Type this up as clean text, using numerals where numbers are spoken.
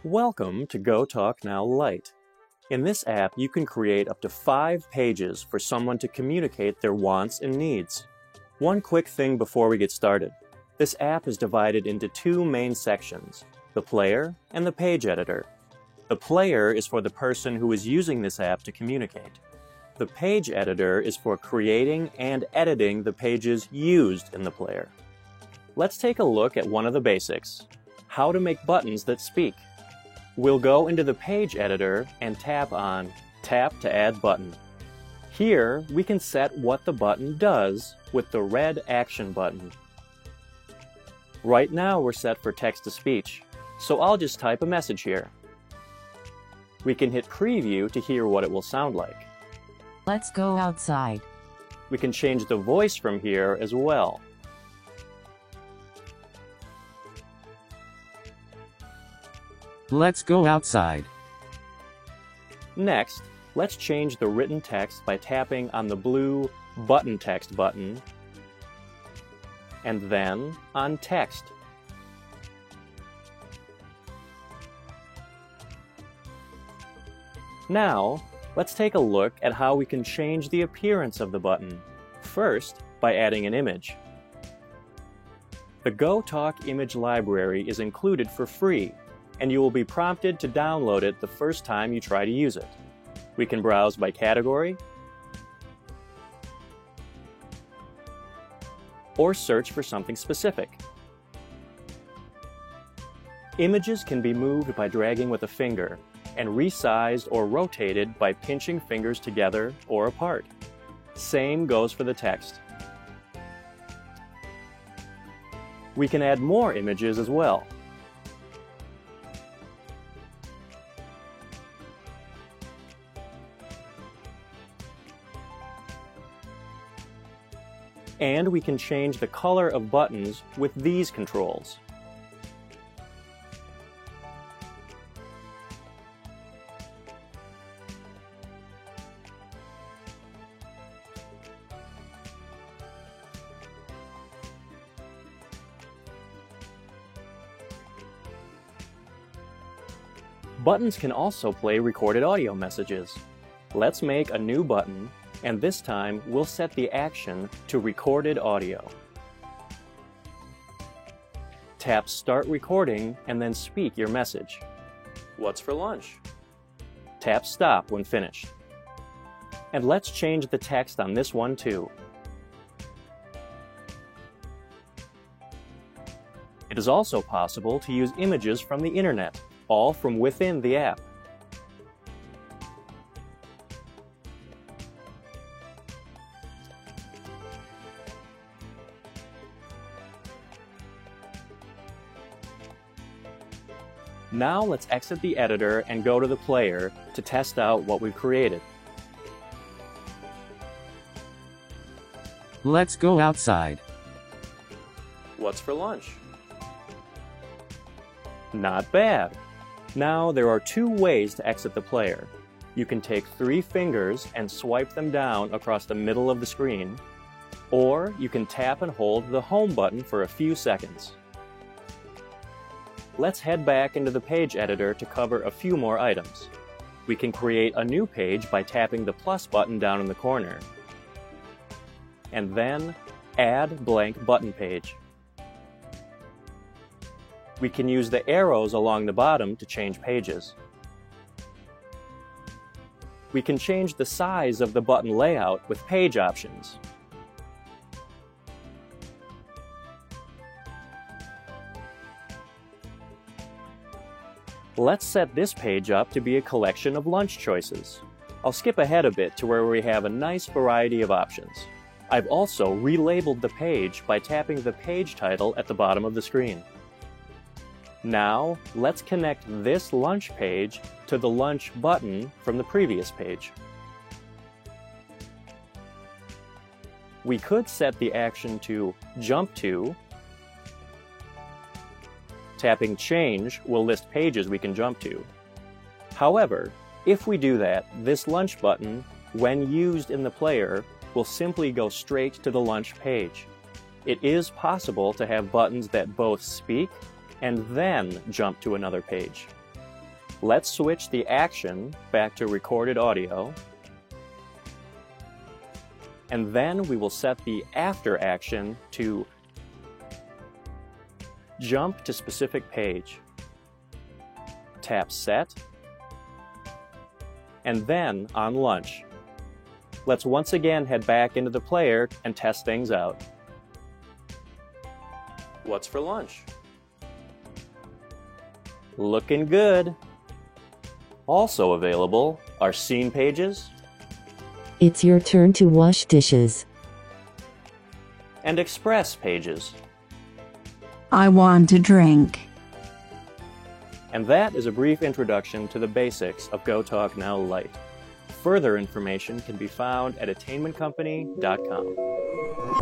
Welcome to Go Talk Now Lite. In this app, you can create up to 5 pages for someone to communicate their wants and needs. One quick thing before we get started. This app is divided into 2 main sections, the player and the page editor. The player is for the person who is using this app to communicate. The page editor is for creating and editing the pages used in the player. Let's take a look at one of the basics, how to make buttons that speak. We'll go into the page editor and tap on Tap to Add Button. Here, we can set what the button does with the red action button. Right now, we're set for text-to-speech, so I'll just type a message here. We can hit Preview to hear what it will sound like. Let's go outside. We can change the voice from here as well. Let's go outside. Next, let's change the written text by tapping on the blue Button Text button, and then on Text. Now, let's take a look at how we can change the appearance of the button. First, by adding an image. The GoTalk image library is included for free, and you will be prompted to download it the first time you try to use it. We can browse by category, or search for something specific. Images can be moved by dragging with a finger, and resized or rotated by pinching fingers together or apart. Same goes for the text. We can add more images as well. And we can change the color of buttons with these controls. Buttons can also play recorded audio messages. Let's make a new button, and this time we'll set the action to recorded audio. Tap Start Recording and then speak your message. What's for lunch? Tap Stop when finished. And let's change the text on this one too. It is also possible to use images from the internet, all from within the app. Now let's exit the editor and go to the player to test out what we've created. Let's go outside. What's for lunch? Not bad. Now there are 2 ways to exit the player. You can take 3 fingers and swipe them down across the middle of the screen, or you can tap and hold the home button for a few seconds. Let's head back into the page editor to cover a few more items. We can create a new page by tapping the plus button down in the corner, and then Add Blank Button Page. We can use the arrows along the bottom to change pages. We can change the size of the button layout with page options. Let's set this page up to be a collection of lunch choices. I'll skip ahead a bit to where we have a nice variety of options. I've also relabeled the page by tapping the page title at the bottom of the screen. Now, let's connect this lunch page to the lunch button from the previous page. We could set the action to Jump to. Tapping Change will list pages we can jump to. However, if we do that, this lunch button, when used in the player, will simply go straight to the lunch page. It is possible to have buttons that both speak and then jump to another page. Let's switch the action back to recorded audio, and then we will set the after action to jump to specific page. Tap Set, and then on lunch. Let's once again head back into the player and test things out. What's for lunch? Looking good. Also available are scene pages It's your turn to wash dishes. and express pages. I want a drink. And that is a brief introduction to the basics of GoTalk Now Lite. Further information can be found at attainmentcompany.com.